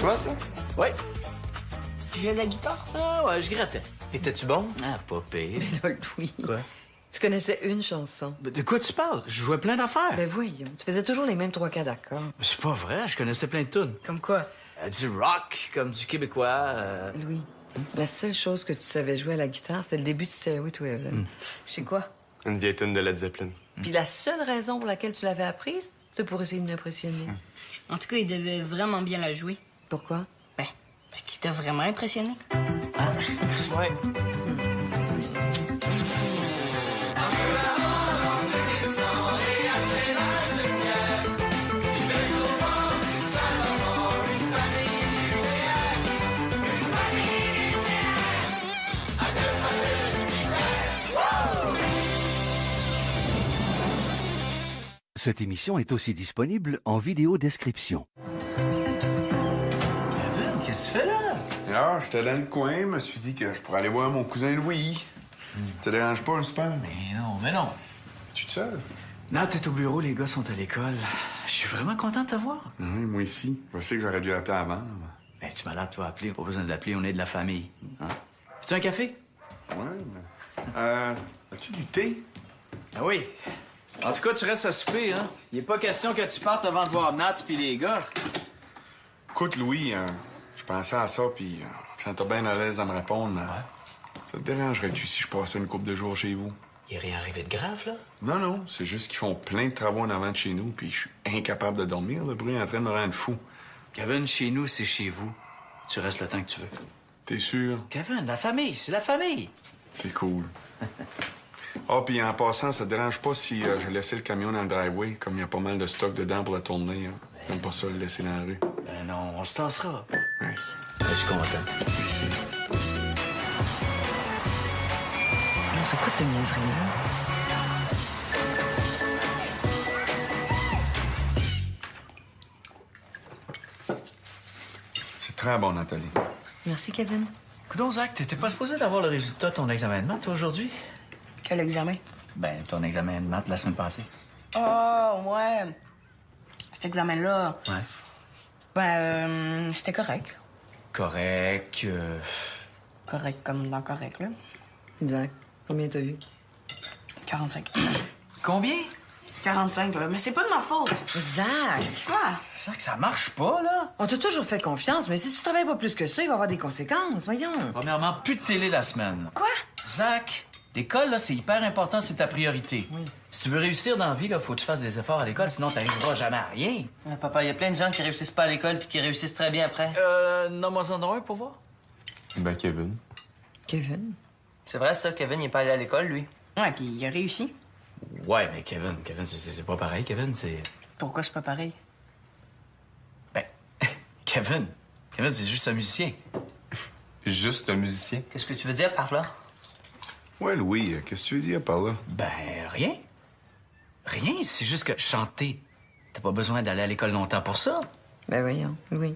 Toi, ça? Oui. Tu jouais de la guitare? Ah ouais, je grattais. Étais-tu bon? Ah, pas pire. Là, Louis. Quoi? Tu connaissais une chanson. De quoi tu parles? Je jouais plein d'affaires. Ben voyons, tu faisais toujours les mêmes 3-4 accords. Mais c'est pas vrai, je connaissais plein de tunes. Comme quoi? Du rock, comme du québécois. Louis, la seule chose que tu savais jouer à la guitare, c'était le début de Stairway to Heaven. Je sais quoi? Une vieille tune de Led Zeppelin. Puis la seule raison pour laquelle tu l'avais apprise, c'était pour essayer de m'impressionner. En tout cas, il devait vraiment bien la jouer. Pourquoi? Ben, parce qu'il t'a vraiment impressionné. Ouais. Cette émission est aussi disponible en vidéo description. Kevin, qu'est-ce que tu fais là? Alors, j'étais dans le coin, je me suis dit que je pourrais aller voir mon cousin Louis. Ça te dérange pas, j'espère? Mais non. Tu es seul? Non, t'es au bureau, les gars sont à l'école. Je suis vraiment content de te voir. Oui, moi aussi. Je sais que j'aurais dû appeler avant. Là. Ben, tu m'as là, toi, appeler. Pas besoin d'appeler, on est de la famille. Hein? Veux-tu un café? Ouais, mais... as-tu du thé? Ah oui. En tout cas, tu restes à souper, hein? Il n'est pas question que tu partes avant de voir Nat puis les gars. Écoute, Louis, je pensais à ça, puis je sentais bien à l'aise à me répondre. Ça te dérangerait-tu si je passais une couple de jours chez vous? Il est rien arrivé de grave, là? Non, non, c'est juste qu'ils font plein de travaux en avant de chez nous, puis je suis incapable de dormir. Le bruit est en train de me rendre fou. Kevin, chez nous, c'est chez vous. Tu restes le temps que tu veux. T'es sûr? Kevin, la famille, c'est la famille. T'es cool. Ah, puis en passant, ça te dérange pas si je laissais le camion dans le driveway, comme il y a pas mal de stock dedans pour la tournée. Hein? J'aime pas ça le laisser dans la rue. Ben non, on se tassera. Nice. Ben, je suis content. Merci. Non, c'est quoi cette niaiserie-là? C'est très bon, Nathalie. Merci, Kevin. Coudon, Zach, t'étais pas supposé d'avoir le résultat de ton examen de maths, toi, aujourd'hui? Quel examen? Ben, ton examen de maths la semaine passée. Oh, ouais. Cet examen-là, Ouais. ben, c'était correct. Correct. Correct comme dans correct, là. Zach, combien t'as eu? 45. Combien? 45, là. Mais c'est pas de ma faute. Zach! Quoi? Zach, ça marche pas, là. On t'a toujours fait confiance, mais si tu travailles pas plus que ça, il va y avoir des conséquences. Voyons. Premièrement, plus de télé la semaine. Quoi? Zach, l'école, là, c'est hyper important, c'est ta priorité. Oui. Si tu veux réussir dans la vie, là, faut que tu fasses des efforts à l'école, sinon t'arriveras jamais à rien. Papa, il y a plein de gens qui réussissent pas à l'école puis qui réussissent très bien après. Nomme-moi en un pour voir. Ben, Kevin. Kevin? C'est vrai, ça, Kevin, il est pas allé à l'école, lui. Ouais, puis il a réussi. Ouais, mais Kevin, c'est pas pareil, Kevin, c'est... Pourquoi c'est pas pareil? Ben, Kevin, c'est juste un musicien. Juste un musicien. Qu'est-ce que tu veux dire par là? Ouais, Louis, qu'est-ce que tu veux dire par là? Ben, rien. Rien, c'est juste que chanter, t'as pas besoin d'aller à l'école longtemps pour ça. Ben voyons, Louis.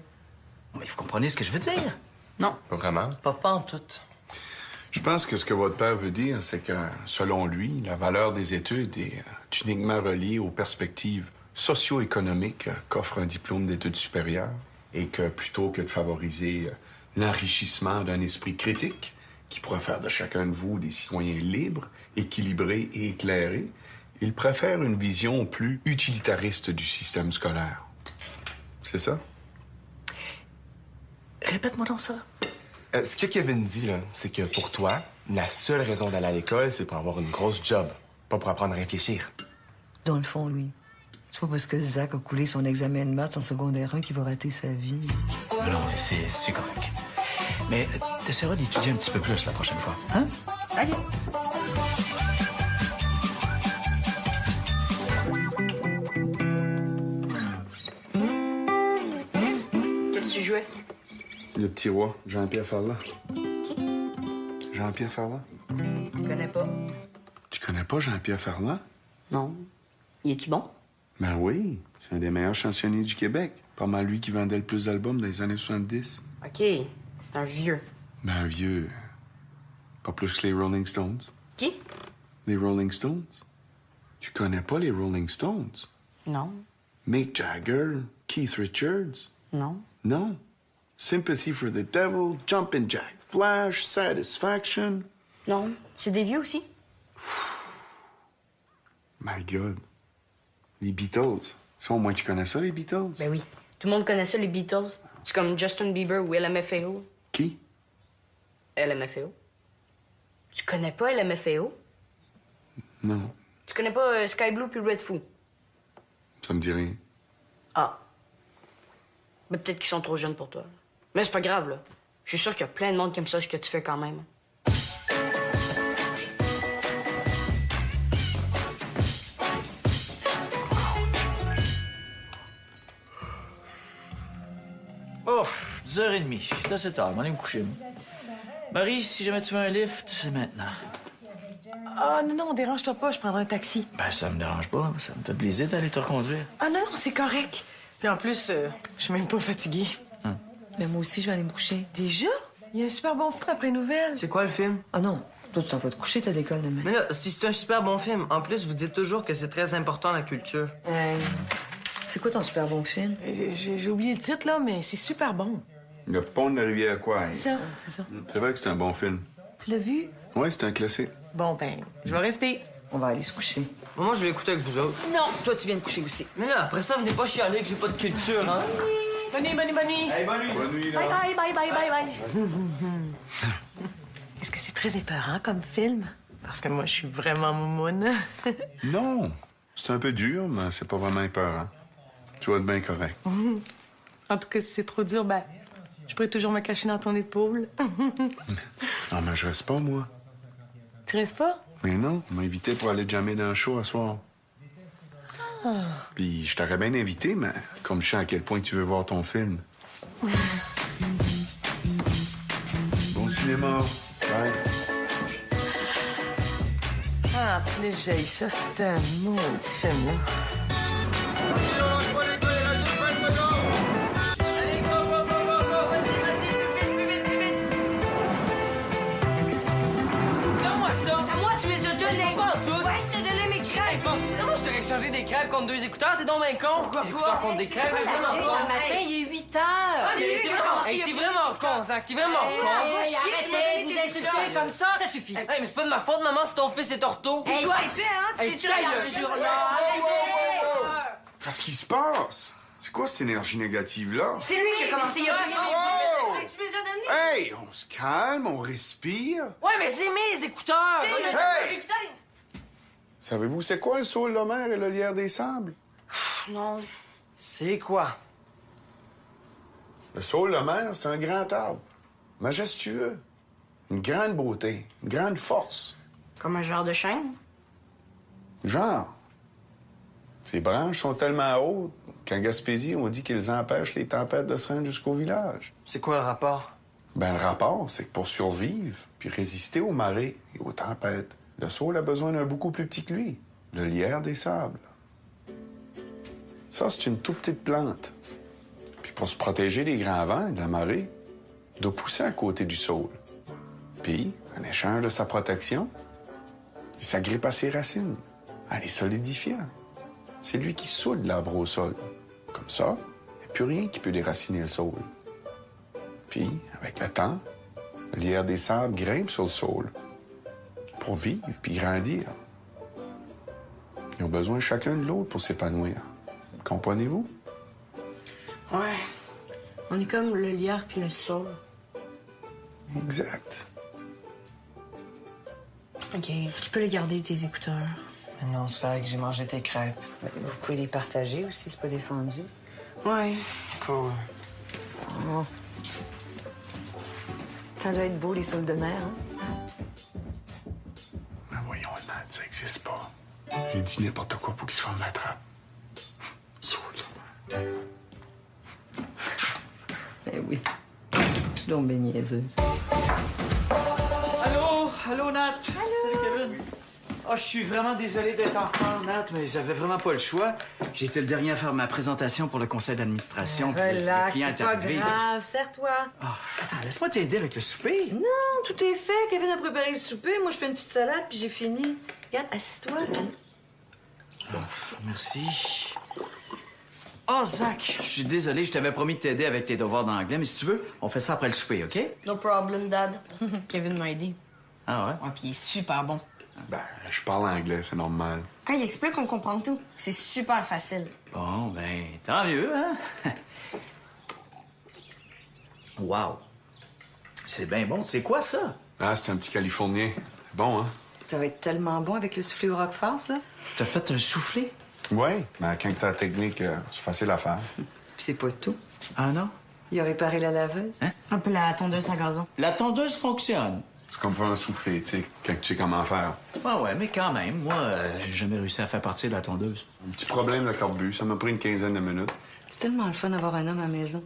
Mais vous comprenez ce que je veux dire? Non. Pas vraiment. Pas en tout. Je pense que ce que votre père veut dire, c'est que, selon lui, la valeur des études est uniquement reliée aux perspectives socio-économiques qu'offre un diplôme d'études supérieures et que, plutôt que de favoriser l'enrichissement d'un esprit critique qui pourrait faire de chacun de vous des citoyens libres, équilibrés et éclairés, il préfère une vision plus utilitariste du système scolaire. C'est ça? Répète-moi donc ça. Ce que Kevin dit, là, c'est que pour toi, la seule raison d'aller à l'école, c'est pour avoir une grosse job, pas pour apprendre à réfléchir. Dans le fond, Louis, c'est pas parce que Zach a coulé son examen de maths en secondaire 1 qu'il va rater sa vie. Non, mais c'est correct. Mais t'essaieras d'étudier un petit peu plus la prochaine fois, hein? OK. Qu'est-ce que tu jouais? Le petit roi, Jean-Pierre Ferland. Qui? Jean-Pierre Ferland? Je connais pas. Tu connais pas Jean-Pierre Ferland? Non. Il est-tu bon? Ben oui, c'est un des meilleurs chansonniers du Québec. Pas mal lui qui vendait le plus d'albums dans les années 70. OK. C'est un vieux. Ben un vieux. Pas plus que les Rolling Stones. Qui? Les Rolling Stones? Tu connais pas les Rolling Stones? Non. Mick Jagger, Keith Richards? Non. Non. Sympathy for the Devil, Jumpin' Jack Flash, Satisfaction. Non, c'est des vieux aussi. My God. Les Beatles. Ça, au moins, tu connais ça, les Beatles? Ben oui. Tout le monde connaît ça, les Beatles. C'est comme Justin Bieber ou LMFAO. Qui? LMFAO. Tu connais pas LMFAO? Non, Tu connais pas Sky Blue puis Red Foo? ça me dit rien. Ah. Ben peut-être qu'ils sont trop jeunes pour toi. Mais c'est pas grave, là. Je suis sûr qu'il y a plein de monde qui aime ça, ce que tu fais quand même. Oh, 10h30. Là, c'est tard. Je vais aller me coucher, moi. Marie, si jamais tu veux un lift, c'est maintenant. Ah, non, dérange-toi pas, je prendrai un taxi. Ben, ça me dérange pas. Ça me fait plaisir d'aller te reconduire. Ah, non, c'est correct. Puis en plus, je suis même pas fatiguée. Mais moi aussi, je vais aller me coucher. Déjà? Il y a un super bon film après nouvelle. C'est quoi le film? Ah non, toi, tu t'en vas te coucher, t'as d'école demain. Mais là, si c'est un super bon film, en plus, vous dites toujours que c'est très important la culture. C'est quoi ton super bon film? J'ai oublié le titre, là, mais c'est super bon. Le pont de la rivière Kwai. C'est ça, c'est ça. C'est vrai que c'est un bon film. Tu l'as vu? Ouais, c'est un classique. Bon, ben, je vais rester. On va aller se coucher. Moi, je vais écouter avec vous autres. Non, toi, tu viens de coucher aussi. Mais là, après ça, venez pas chialer que j'ai pas de culture, hein? Bonne nuit, bonne nuit, bonne nuit. Hey, bonne nuit. Bonne nuit, Bye, bye, bye, bye, bye, bye. Est-ce que c'est très épeurant comme film? Parce que moi, je suis vraiment moumoune. Non, c'est un peu dur, mais c'est pas vraiment épeurant. Tu vas être bien correct. En tout cas, si c'est trop dur, ben, je pourrais toujours me cacher dans ton épaule. Non, mais je reste pas, moi. Tu restes pas? Mais non, on m'a invité pour aller jammer dans le show à soir. Puis je t'aurais bien invité, mais comme je sais à quel point tu veux voir ton film. Bon cinéma. Bye. Ah, plus j'ai ça, c'est un maudit film, là. Donne-moi ça! À moi, tu les as donnés! Pas en tout! Ouais, je t'ai donné mes crêpes! Moi, je t'aurais échangé des crêpes contre 2 écouteurs, t'es donc bien con! Des écouteurs contre des crêpes, vraiment Ce pas! matin, il est 8 heures! T'es vraiment con, Zach, t'es vraiment con! Arrêtez de vous insulter comme ça, ça suffit! Hey, mais c'est pas de ma faute, maman, si ton fils est ortho! Hey, toi, épais, hein? Tu Hey, fais-tu ta regarder gueule. le journal? Qu'est-ce qui se passe? C'est quoi cette énergie négative-là? C'est lui qui a commencé, il a pris Oh! mes Tu me les as donnés! Hey, on se calme, on respire. Ouais, mais c'est mes écouteurs! Hey! Savez-vous c'est quoi le saule de mer et le lierre des sables? Non. C'est quoi? Le saule de mer, c'est un grand arbre, majestueux, une grande beauté, une grande force. Comme un genre de chêne? Genre, ses branches sont tellement hautes qu'en Gaspésie, on dit qu'ils empêchent les tempêtes de se rendre jusqu'au village. C'est quoi le rapport? Ben, le rapport, c'est que pour survivre puis résister aux marées et aux tempêtes, le saule a besoin d'un beaucoup plus petit que lui, le lierre des sables. Ça, c'est une toute petite plante. Puis pour se protéger des grands vents et de la marée, il doit pousser à côté du saule. Puis, en échange de sa protection, il s'agrippe à ses racines, en les solidifiant. C'est lui qui soude l'arbre au sol. Comme ça, il n'y a plus rien qui peut déraciner le saule. Puis, avec le temps, le lierre des sables grimpe sur le saule pour vivre puis grandir. Ils ont besoin chacun de l'autre pour s'épanouir. Comprenez-vous? Ouais. On est comme le lierre puis le saule. Exact. OK, tu peux les garder, tes écouteurs. Mais non, c'est vrai que j'ai mangé tes crêpes. Vous pouvez les partager aussi, c'est pas défendu. Ouais. Cool. Oh. Ça doit être beau, les saules de mer, hein? Mais voyons, Nat, ça n'existe pas. J'ai dit n'importe quoi pour qu'il se fasse m'attraper. Saule. Ben oui. Je suis donc bien niaiseuse. Allô? Allô, Nat? Salut, Kevin. Oh, je suis vraiment désolé d'être en retard, Nat, mais j'avais vraiment pas le choix. J'ai été le dernier à faire ma présentation pour le conseil d'administration. puis le Relax, client c'est est pas arrivé. grave, serre-toi. Ah, attends, laisse-moi t'aider avec le souper. Non, tout est fait. Kevin a préparé le souper. Moi, je fais une petite salade, puis j'ai fini. Regarde, assis-toi. puis- Merci. Oh, Zach, je suis désolé, je t'avais promis de t'aider avec tes devoirs d'anglais, mais si tu veux, on fait ça après le souper, OK? No problem, Dad. Kevin m'a aidé. Ah ouais? Ouais, puis il est super bon. Ben, je parle anglais, c'est normal. Quand il explique, on comprend tout. C'est super facile. Bon, ben, tant mieux, hein? Wow! C'est bien bon. C'est quoi, ça? Ah, c'est un petit Californien. C'est bon, hein? Ça va être tellement bon avec le soufflé au roquefort, ça. T'as fait un soufflé? Ouais. Ben, quand t'as la technique, c'est facile à faire. Puis c'est pas tout. Ah non? Il a réparé la laveuse. Hein? Un peu la tondeuse à gazon. La tondeuse fonctionne. C'est comme faire un soufflé, tu sais, quand tu sais comment faire. Ouais, mais quand même, moi, j'ai jamais réussi à faire partir de la tondeuse. Un petit problème de carbu, ça m'a pris une quinzaine de minutes. C'est tellement le fun d'avoir un homme à la maison.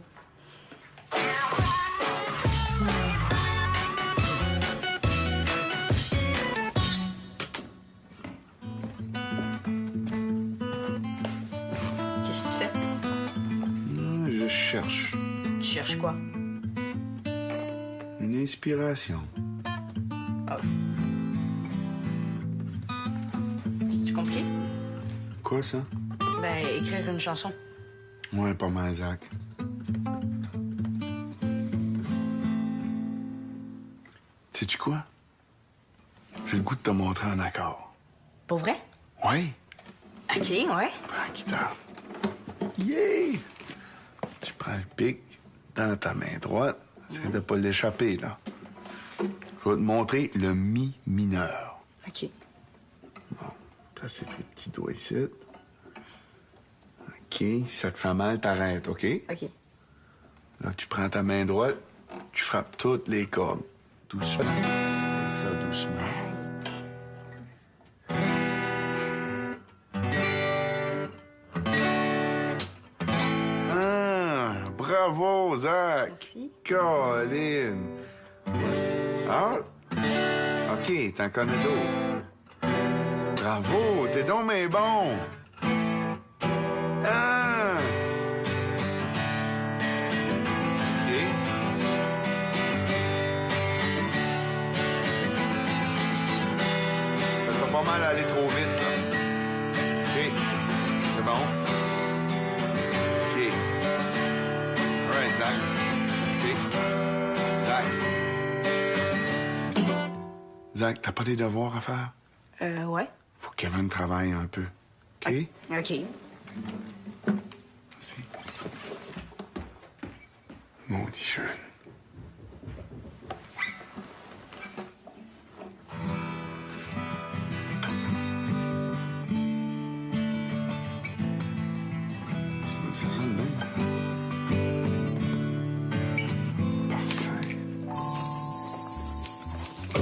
Qu'est-ce que tu fais? Je cherche Tu cherches quoi? une inspiration. C'est compliqué? Quoi, ça? Ben, écrire une chanson. Ouais, pas mal, Zach. Sais-tu quoi? J'ai le goût de te montrer un accord. Pour vrai? Oui? OK, ouais. Prends la guitare. Yeah! Tu prends le pic dans ta main droite. Essaye de pas l'échapper, là. Je vais te montrer le mi mineur. OK. Bon, placez tes petits doigts ici. OK, si ça te fait mal, t'arrêtes, OK? OK. Là, tu prends ta main droite, tu frappes toutes les cordes. Doucement. C'est ça, doucement. Ah, bravo, Zach! Merci. Colin! Ah! OK, t'en connais d'autres. Bravo, t'es donc mais bon! Ah! OK. Ça fait pas mal aller trop vite, là. OK. C'est bon? OK. All right, Zach. OK. Zach. Zach, t'as pas des devoirs à faire? Ouais. Faut que Kevin travaille un peu. OK? OK. Merci. Maudit jeune. Ça sonne bien. Parfait.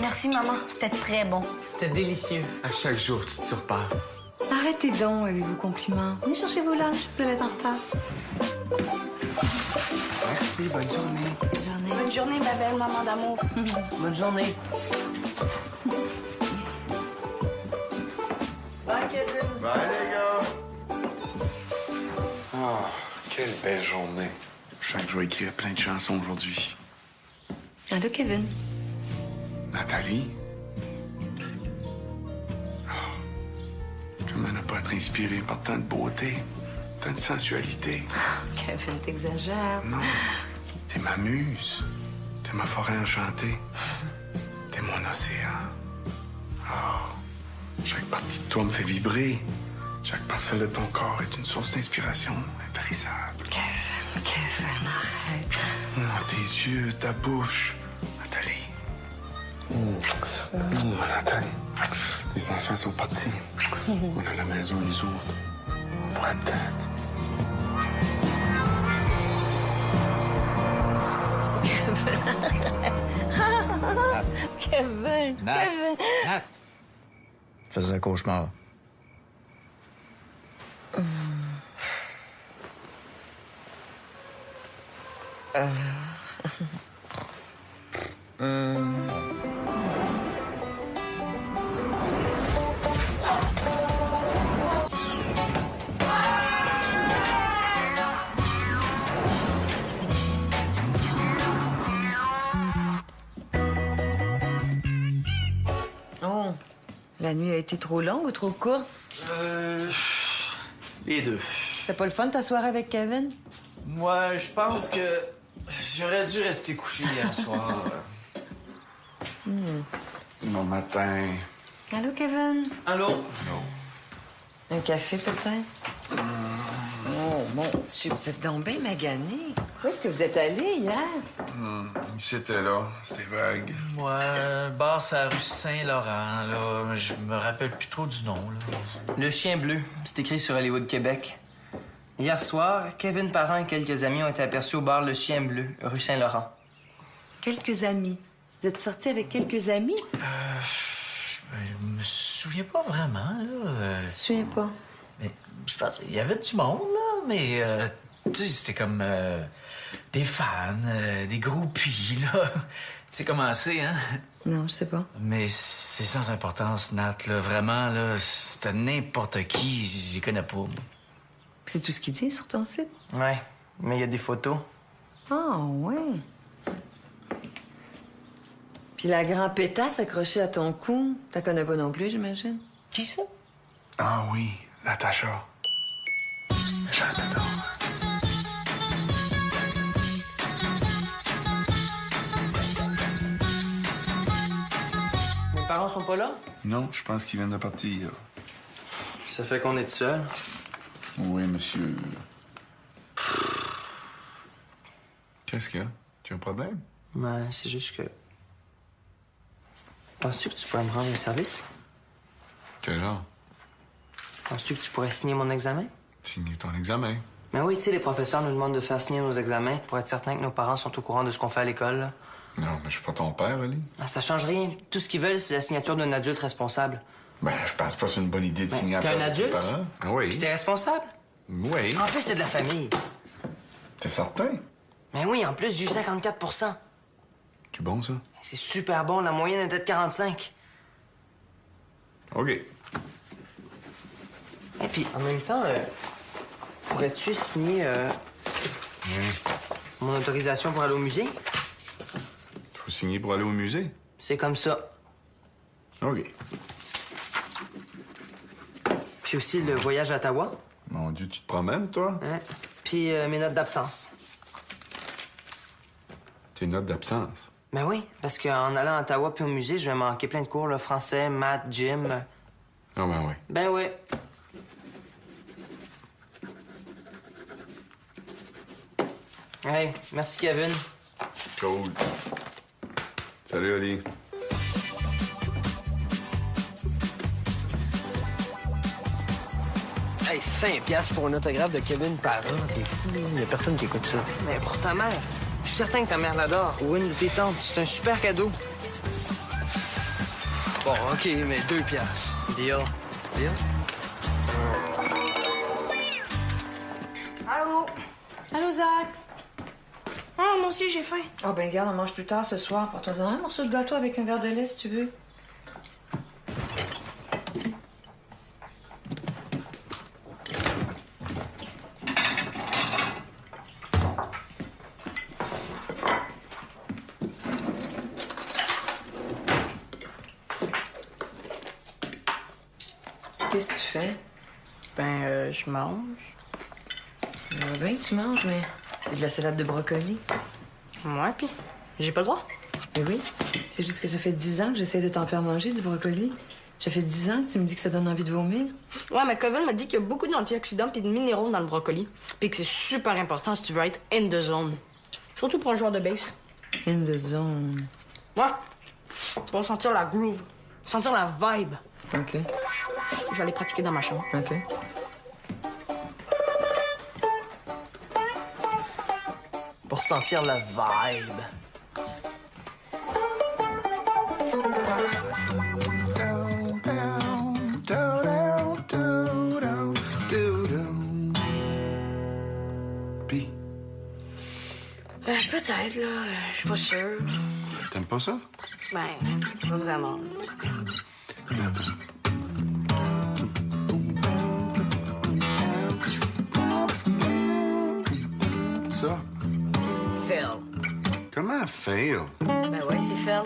Merci, maman. C'était très bon. C'était délicieux. À chaque jour, tu te surpasses. Arrêtez donc avec vos compliments. Venez chercher vos lunchs, vous allez être en retard. Merci, bonne journée. Bonne journée. Bonne journée, ma belle maman d'amour. Bonne journée. Bye, Kevin. Bye, les gars. Ah, quelle belle journée. Je sens que je vais écrire plein de chansons aujourd'hui. Allô, Kevin. Nathalie? Ah, comment ne pas être inspirée par tant de beauté, tant de sensualité? Kevin, t'exagères. Non, t'es ma muse. T'es ma forêt enchantée. T'es mon océan. Ah, chaque partie de toi me fait vibrer. Chaque parcelle de ton corps est une source d'inspiration intarissable. Kevin, arrête. Oh, tes yeux, ta bouche. Nathalie. Nathalie. Les enfants sont partis. On a la maison, ils ouvrent. Pour la tête. Kevin. Nat. Kevin. Nat! Je faisais un cauchemar. Oh, la nuit a été trop longue ou trop courte? Les deux. C'était pas le fun ta soirée avec Kevin? Moi, je pense que j'aurais dû rester couché hier soir. Bon matin. Allô, Kevin? Allô? Un café, peut-être? Oh, mon Dieu, vous êtes donc bien magané. Où est-ce que vous êtes allé hier? C'était là. C'était vague. Moi, bar à rue Saint-Laurent, là. Je me rappelle plus trop du nom, là. Le Chien Bleu, c'est écrit sur Hollywood, Québec. Hier soir, Kevin Parent et quelques amis ont été aperçus au bar Le Chien Bleu, rue Saint-Laurent. Quelques amis. Vous êtes sortis avec quelques amis? Je me souviens pas vraiment, là. Tu te souviens pas? Mais je pense qu'il y avait du monde, là, mais tu sais, c'était comme des fans, des groupies, là. Tu sais comment c'est, hein? Non, je sais pas. Mais c'est sans importance, Nat, là. Vraiment, là, c'était n'importe qui, j'y connais pas, moi. C'est tout ce qu'il dit sur ton site? Ouais, mais il y a des photos. Ah, ouais. Puis la grande pétasse accrochée à ton cou, t'as connais pas non plus, j'imagine? Qui ça? Ah oui, Natacha. J'adore. Mes parents sont pas là? Non, je pense qu'ils viennent de partir. Ça fait qu'on est tout seul. Oui, monsieur. Qu'est-ce qu'il y a? Tu as un problème? Ouais, c'est juste que... Penses-tu que tu pourrais me rendre un service? Quel genre? Penses-tu que tu pourrais signer mon examen? Signer ton examen. Mais oui, tu sais, les professeurs nous demandent de faire signer nos examens pour être certain que nos parents sont au courant de ce qu'on fait à l'école, là. Non, mais je suis pas ton père, Ali. Ah, ça change rien. Tout ce qu'ils veulent, c'est la signature d'un adulte responsable. Ben, je pense pas que c'est une bonne idée de signer à t'es un place de tes adulte? parents. Ah oui. Puis t'es responsable? Oui. En plus, c'est de la famille. T'es certain? Mais oui, en plus, j'ai eu 54 C'est bon, ça? C'est super bon. La moyenne était de 45. OK. Et puis, en même temps, pourrais-tu signer mon autorisation pour aller au musée? Faut signer pour aller au musée? C'est comme ça. OK. Puis aussi le voyage à Ottawa. Mon Dieu, tu te promènes, toi? Hein? Puis mes notes d'absence. Tes notes d'absence? Ben oui, parce qu'en allant à Ottawa puis au musée, je vais manquer plein de cours, là, français, maths, gym. Ah ben oui. Ben oui. Hey, merci Kevin. Cool. Salut, Ali. Hey, 5$ pour un autographe de Kevin Parent. T'es fou, il y a personne qui écoute ça. Mais pour ta mère. Je suis certain que ta mère l'adore. Ou une de tes tantes. C'est un super cadeau. Bon, OK, mais 2$. Deal. Deal? Allô? Allô, Zach? Ah, moi aussi, j'ai faim. Oh, ben, regarde, on mange plus tard ce soir. Porte-toi un morceau de gâteau avec un verre de lait, si tu veux. Qu'est-ce que tu fais? Ben, je mange. Ben, tu manges, mais c'est de la salade de brocoli. Ouais, puis j'ai pas le droit. Mais oui, c'est juste que ça fait 10 ans que j'essaie de t'en faire manger du brocoli. Ça fait 10 ans que tu me dis que ça donne envie de vomir. Ouais, mais Kevin m'a dit qu'il y a beaucoup d'antioxydants puis de minéraux dans le brocoli. Puis que c'est super important si tu veux être in the zone. Surtout pour un joueur de base. In the zone. Ouais. Pour sentir la groove. Sentir la vibe. OK, Je vais aller pratiquer dans ma chambre. OK. Pour sentir la vibe. Puis, Peut-être, là. Je suis pas sûre. t'aimes pas ça? Ben, pas vraiment. Ça? Phil. Comment fail? Ben ouais, c'est Phil.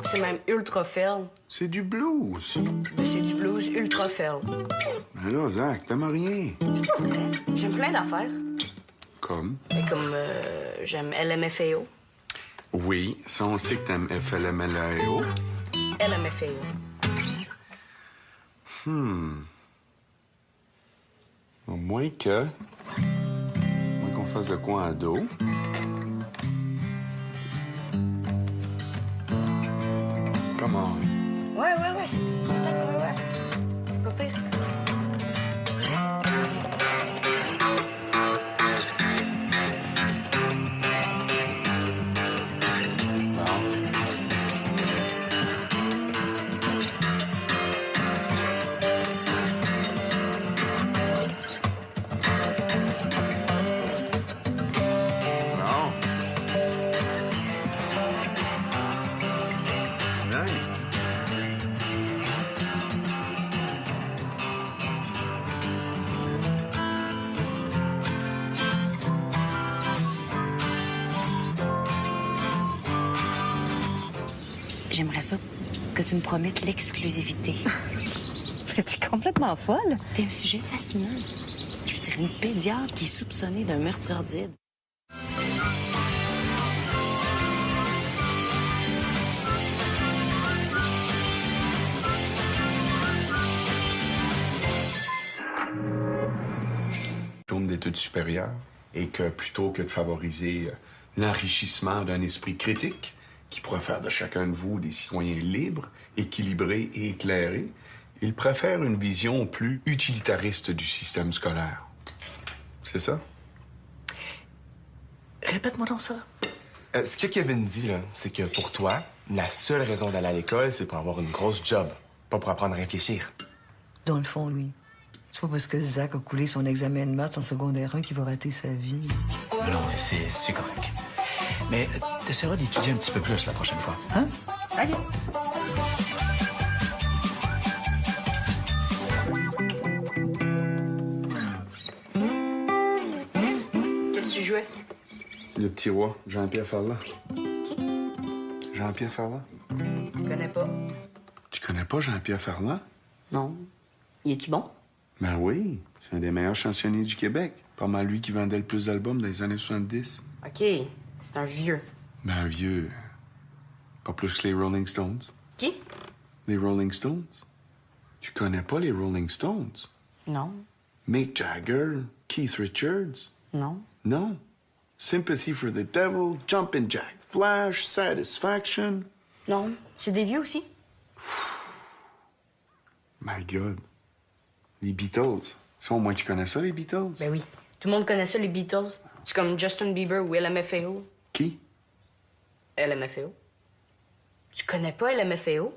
C'est même ultra ferme. C'est du blues. Mais c'est du blues ultra ferme. Mais là, Zach, t'aimes rien. C'est pas vrai. J'aime plein d'affaires. Comme? Comme j'aime LMFAO. Oui, ça, on sait que t'aimes FLMLAO. LMFAO. Au moins qu'on fasse de quoi à dos. Comment? Ouais, c'est... Ouais. C'est pas pire. Nice. J'aimerais ça que tu me promettes l'exclusivité. T'es complètement folle. T'es un sujet fascinant. Je veux dire, une pédiatre qui est soupçonnée d'un meurtre sordide. Diplôme d'études supérieures et que plutôt que de favoriser l'enrichissement d'un esprit critique qui pourrait faire de chacun de vous des citoyens libres, équilibrés et éclairés, il préfère une vision plus utilitariste du système scolaire. C'est ça? Répète-moi donc ça. Ce que Kevin dit, là, c'est que pour toi, la seule raison d'aller à l'école, c'est pour avoir une grosse job, pas pour apprendre à réfléchir. Dans le fond, lui. C'est pas parce que Zach a coulé son examen de maths en secondaire 1 qu'il va rater sa vie. Non, mais c'est correct. Mais t'essaieras d'étudier un petit peu plus la prochaine fois, hein? OK. Qu'est-ce que tu jouais? Le petit roi, Jean-Pierre Ferland. Qui? Jean-Pierre Ferland? Je connais pas. Tu connais pas Jean-Pierre Ferland? Non. Il est-tu bon? Ben oui, c'est un des meilleurs chansonniers du Québec. Pas mal lui qui vendait le plus d'albums dans les années 70. OK. C'est un vieux. Ben vieux. Pas plus que les Rolling Stones. Qui? Les Rolling Stones? Tu connais pas les Rolling Stones? Non. Mick Jagger, Keith Richards? Non. Non. Sympathy for the Devil, Jumpin' Jack Flash, Satisfaction. Non. C'est des vieux aussi? My God. Les Beatles. Ça, au moins, tu connais ça, les Beatles? Ben oui. Tout le monde connaît ça, les Beatles. C'est comme Justin Bieber ou LMFAO. Qui? LMFAO. Tu connais pas LMFAO?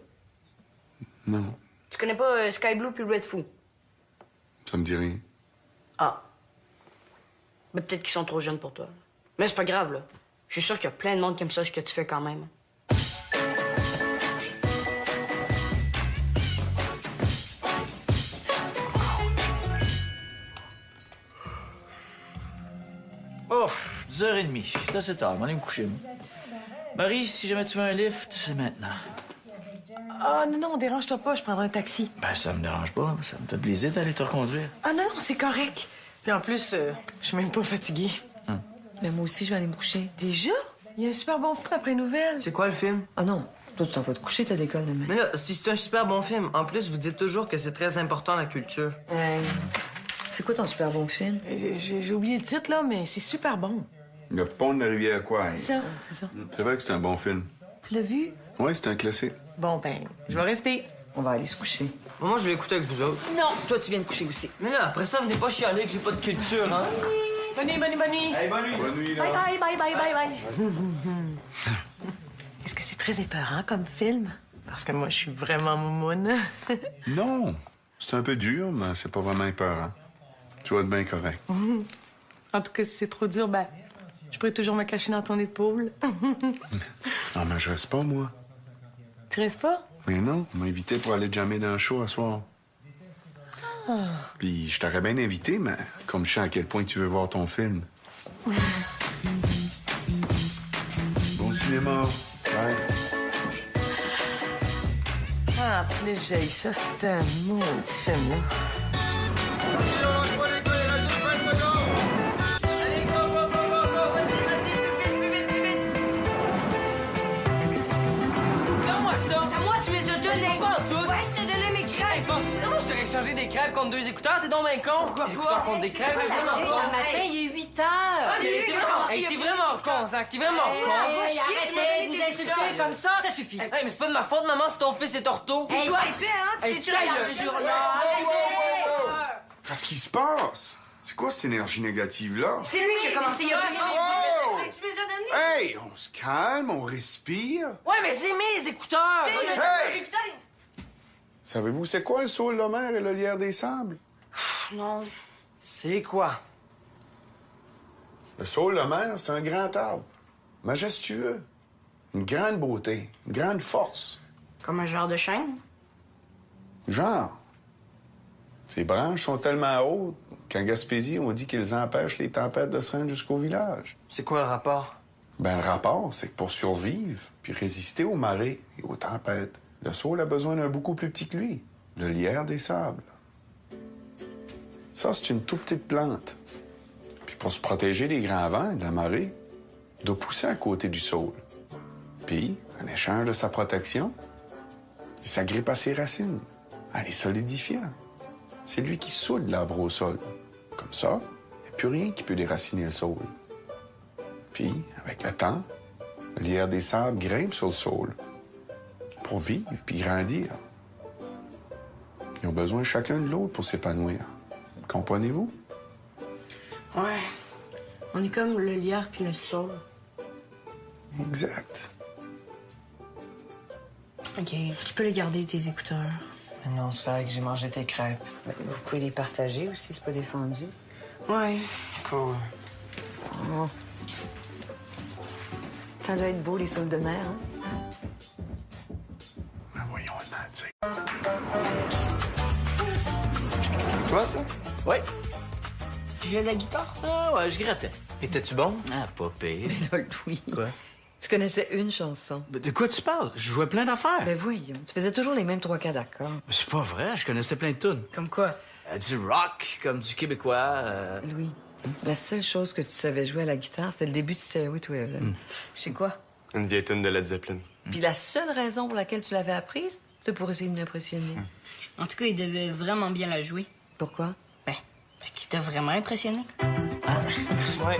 Non, Tu connais pas Sky Blue puis Red Foo? ça me dit rien. Ah. Ben peut-être qu'ils sont trop jeunes pour toi. Mais c'est pas grave, là. Je suis sûr qu'il y a plein de monde qui aime ça, ce que tu fais quand même. Oh, 10h30. Là, c'est tard. Je vais aller me coucher, moi. Marie, si jamais tu veux un lift, c'est maintenant. Ah, non, dérange-toi pas, je prendrai un taxi. Ben, ça me dérange pas. Ça me fait plaisir d'aller te reconduire. Ah, non, c'est correct. Puis en plus, je suis même pas fatiguée. Mais moi aussi, je vais aller me coucher. Déjà? Il y a un super bon film après nouvelle. C'est quoi le film? Ah non, toi, tu t'en vas te coucher, t'as d'école demain. Mais là, si c'est un super bon film, en plus, vous dites toujours que c'est très important la culture. C'est quoi ton super bon film? J'ai oublié le titre, là, mais c'est super bon. Le pont de la rivière Kwai. C'est ça, c'est ça. C'est vrai que c'est un bon film. Tu l'as vu? Ouais, c'est un classique. Bon, ben, je vais rester. On va aller se coucher. Moi, je vais écouter avec vous autres. Non, toi, tu viens de coucher aussi. Mais là, après ça, venez pas chialer que j'ai pas de culture, hein? Bonne nuit, bonne nuit, bonne nuit. Hey, bonne nuit. Bonne nuit, là. Bye, bye, bye, bye, bye, bye. Est-ce que c'est très épeurant comme film? Parce que moi, je suis vraiment moumoune. Non, c'est un peu dur, mais c'est pas vraiment épeurant. Tu vas être bien correct. En tout cas, si c'est trop dur, ben, je pourrais toujours me cacher dans ton épaule. Non, mais je reste pas, moi. Tu restes pas? Mais non, on m'a invité pour aller jammer dans le show à soir. Puis je t'aurais bien invité, mais comme je sais à quel point tu veux voir ton film. Bon cinéma. Bye. Là, j'ai ça, c'est un maudit film, là. Allez, go, go, go, go, go! Vas-y, plus vite, plus vite! Donne-moi ça! À moi, tu les as donnés! Pas en tout! Ouais, je t'ai donné mes crêpes! Hey, penses-tu vraiment que je t'aurais échangé des crêpes contre 2 écouteurs? T'es donc bien con! Des écouteurs contre des crêpes? Hey, Vraiment ce pas! matin, il est 8 heures! T'es vraiment con, Zach! T'es vraiment con! Arrêtez de vous insulter comme ça! Ça suffit! Hey, mais c'est pas de ma faute, maman, si ton fils est ortho! Hey, toi, épais, hein? Tu Hey, fais-tu ta regarder gueule. ce jour-là? Qu'est-ce qui se passe? C'est quoi cette énergie négative-là? C'est lui qui a commencé il y a Oh! Tu les as donnés? Hey, on se calme, on respire. Ouais, mais c'est mes écouteurs! Hey! Savez-vous c'est quoi le saule de mer et le lierre des sables? Non. C'est quoi? Le saule de mer, c'est un grand arbre, majestueux, une grande beauté, une grande force. Comme un genre de chêne? Genre, ces branches sont tellement hautes qu'en Gaspésie, on dit qu'elles empêchent les tempêtes de se rendre jusqu'au village. C'est quoi le rapport? Ben, le rapport, c'est que pour survivre puis résister aux marées et aux tempêtes, le saule a besoin d'un beaucoup plus petit que lui, le lierre des sables. Ça, c'est une toute petite plante. Puis pour se protéger des grands vents et de la marée, il doit pousser à côté du saule. Puis, en échange de sa protection, il s'agrippe à ses racines, en les solidifiant. C'est lui qui soude l'arbre au sol. Comme ça, il n'y a plus rien qui peut déraciner le saule. Puis, avec le temps, le lierre des sables grimpe sur le saule pour vivre puis grandir. Ils ont besoin chacun de l'autre pour s'épanouir. Comprenez-vous? Ouais. On est comme le lierre puis le saule. Exact. OK, tu peux les garder, tes écouteurs. Mais non, c'est correct, j'ai mangé tes crêpes. Ben, vous pouvez les partager aussi, c'est pas défendu. Ouais. Cool. Oh. Ça doit être beau, les saules de mer, hein? Ben voyons, le Toi, ça? Ouais. Tu jouais de la guitare? Ah ouais, je grattais. Étais-tu bon? Ah, pas pire. Là, Louis. Quoi? Tu connaissais une chanson. De quoi tu parles? Je jouais plein d'affaires. Ben voyons, tu faisais toujours les mêmes 3 quarts d'accords. C'est pas vrai, je connaissais plein de tunes. Comme quoi? Du rock, comme du québécois. Louis, la seule chose que tu savais jouer à la guitare, c'était le début de Stairway to Heaven. C'est quoi? Une vieille tune de Led Zeppelin. Puis la seule raison pour laquelle tu l'avais apprise, c'était pour essayer de m'impressionner. En tout cas, il devait vraiment bien la jouer. Pourquoi? Ben, parce qu'il t'a vraiment impressionné. Ouais.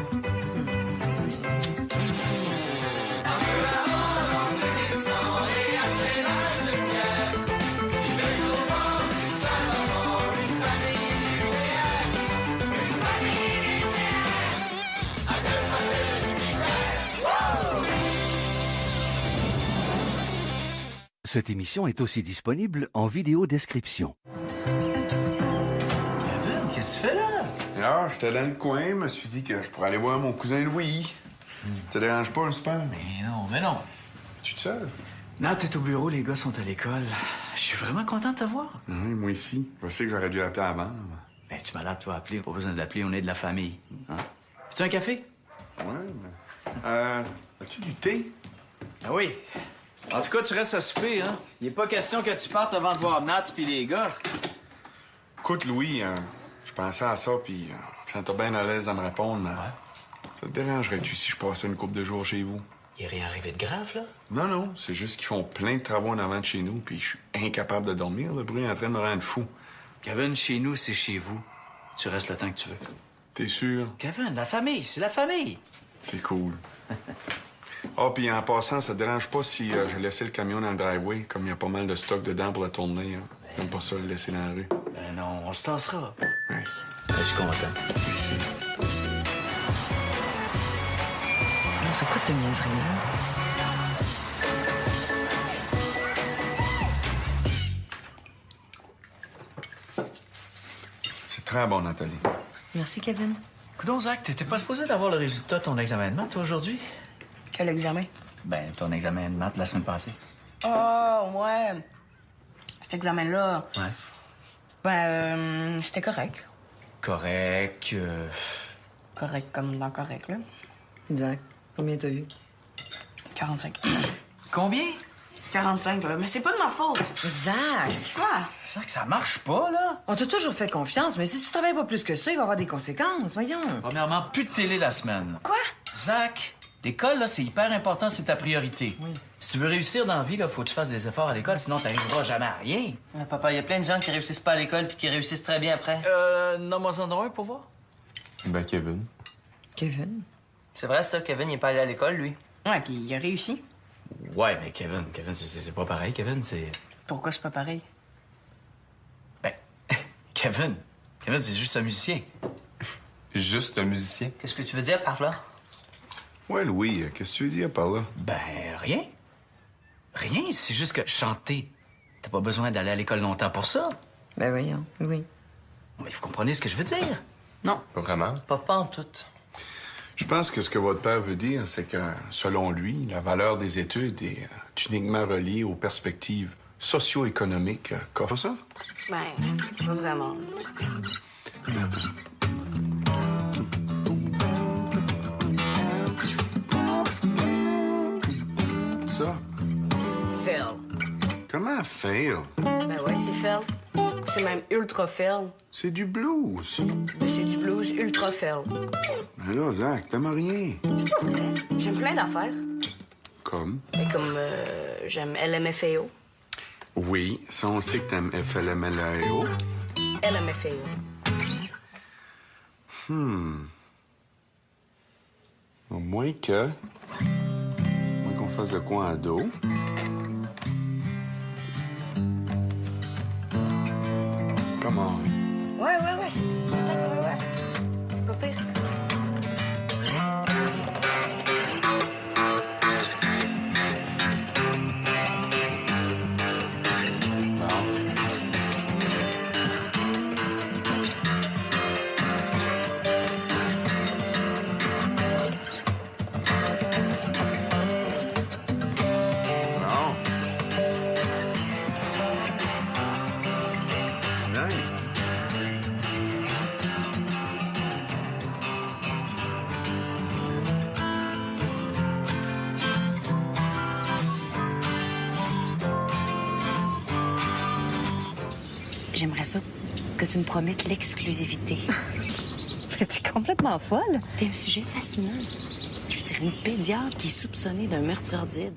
Cette émission est aussi disponible en vidéo description. Kevin, qu'est-ce que tu fais là? Alors, j'étais dans le coin, je me suis dit que je pourrais aller voir mon cousin Louis. Ça te dérange pas, j'espère? Mais non. Tu es seul? Nat est au bureau, les gars sont à l'école. Je suis vraiment content de te voir. Oui, moi aussi. Je sais que j'aurais dû l'appeler avant. Ben, tu m'as toi appeler. Pas besoin de l'appeler, on est de la famille. Hein? Veux-tu un café? Ouais, mais... as-tu du thé? Ah oui. En tout cas, tu restes à souper, hein? Il est pas question que tu partes avant de voir Nat puis les gars. Écoute, Louis, je pensais à ça, puis je sentais bien à l'aise de me répondre. Ça te dérangerait-tu si je passais une couple de jours chez vous? Il est rien arrivé de grave, là? Non, non, c'est juste qu'ils font plein de travaux en avant de chez nous, puis je suis incapable de dormir. Le bruit est en train de me rendre fou. Kevin, chez nous, c'est chez vous. Tu restes le temps que tu veux. T'es sûr? Kevin, la famille, c'est la famille. C'est cool. Ah, puis en passant, ça te dérange pas si j'ai laissé le camion dans le driveway, comme il y a pas mal de stock dedans pour la tournée. Hein. J'aime pas ça le laisser dans la rue. Ben non, on se tassera. Merci. Ben, je suis content. Merci. Non, c'est quoi cette niaiserie-là? C'est très bon, Nathalie. Merci, Kevin. Coudon, Zach, t'étais pas supposé d'avoir le résultat de ton examen de maths, toi, aujourd'hui? Quel examen? Ben, ton examen de maths la semaine passée. Oh, ouais. Cet examen-là. Ouais. Ben, c'était correct. Correct. Correct comme dans correct, là. Zach, combien t'as eu? 45. Combien? 45, là. Mais c'est pas de ma faute. Zach! Quoi? C'est que ça marche pas, là. On t'a toujours fait confiance, mais si tu travailles pas plus que ça, il va y avoir des conséquences, voyons. Premièrement, plus de télé la semaine. Quoi? Zach, l'école, là, c'est hyper important, c'est ta priorité. Oui. Si tu veux réussir dans la vie, là, faut que tu fasses des efforts à l'école, sinon t'arriveras jamais à rien. Ah, papa, il y a plein de gens qui réussissent pas à l'école puis qui réussissent très bien après. Nomme-moi en un pour voir. Ben, Kevin. Kevin? C'est vrai, ça, Kevin, il est pas allé à l'école, lui. Ouais, puis il a réussi. Ouais, mais Kevin, c'est pas pareil, Kevin, c'est... Pourquoi c'est pas pareil? Ben, Kevin, c'est juste un musicien. Juste un musicien. Qu'est-ce que tu veux dire par là? Ouais, Louis, qu'est-ce que tu veux dire par là? Ben, rien. Rien, c'est juste que chanter, t'as pas besoin d'aller à l'école longtemps pour ça. Ben voyons, oui. Mais vous comprenez ce que je veux dire? Non. Pas vraiment. Pas en tout. Je pense que ce que votre père veut dire, c'est que, selon lui, la valeur des études est uniquement reliée aux perspectives socio-économiques qu'offre ça. Ben, pas vraiment. Ça? Phil. Comment fail? Ben ouais, c'est Phil. C'est même ultra Phil. C'est du blues. Mais c'est du blues ultra Phil. Mais là, Zach, t'aimes rien. C'est pas vrai. J'aime plein d'affaires. Comme? Mais comme j'aime LMFAO. Oui, ça, on sait que t'aimes FLMLAO. LMFAO. Au moins qu'on fasse de quoi en dos. Comment? Ouais, c'est... Ouais. C'est pas pire. Nice. J'aimerais ça que tu me promettes l'exclusivité. T'es complètement folle. T'es un sujet fascinant. Je veux dire, une pédiatre qui est soupçonnée d'un meurtre sordide.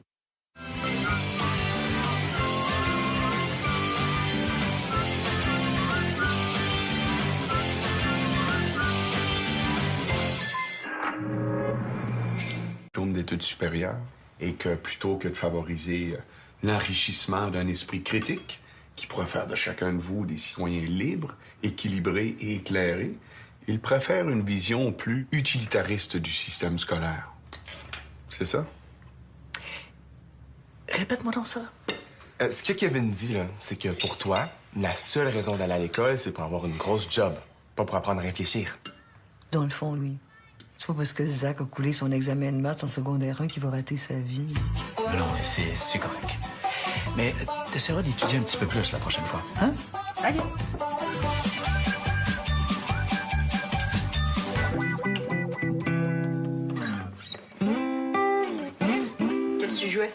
Diplôme d'études supérieures et que plutôt que de favoriser l'enrichissement d'un esprit critique qui pourrait faire de chacun de vous des citoyens libres, équilibrés et éclairés, il préfère une vision plus utilitariste du système scolaire. C'est ça? Répète-moi donc ça. Ce que Kevin dit, là, c'est que pour toi, la seule raison d'aller à l'école, c'est pour avoir une grosse job, pas pour apprendre à réfléchir. Dans le fond, lui. C'est pas parce que Zach a coulé son examen de maths en secondaire 1 qu'il va rater sa vie. Non, mais c'est correct. Mais t'essaieras d'étudier un petit peu plus la prochaine fois, hein? OK. Qu'est-ce que tu jouais?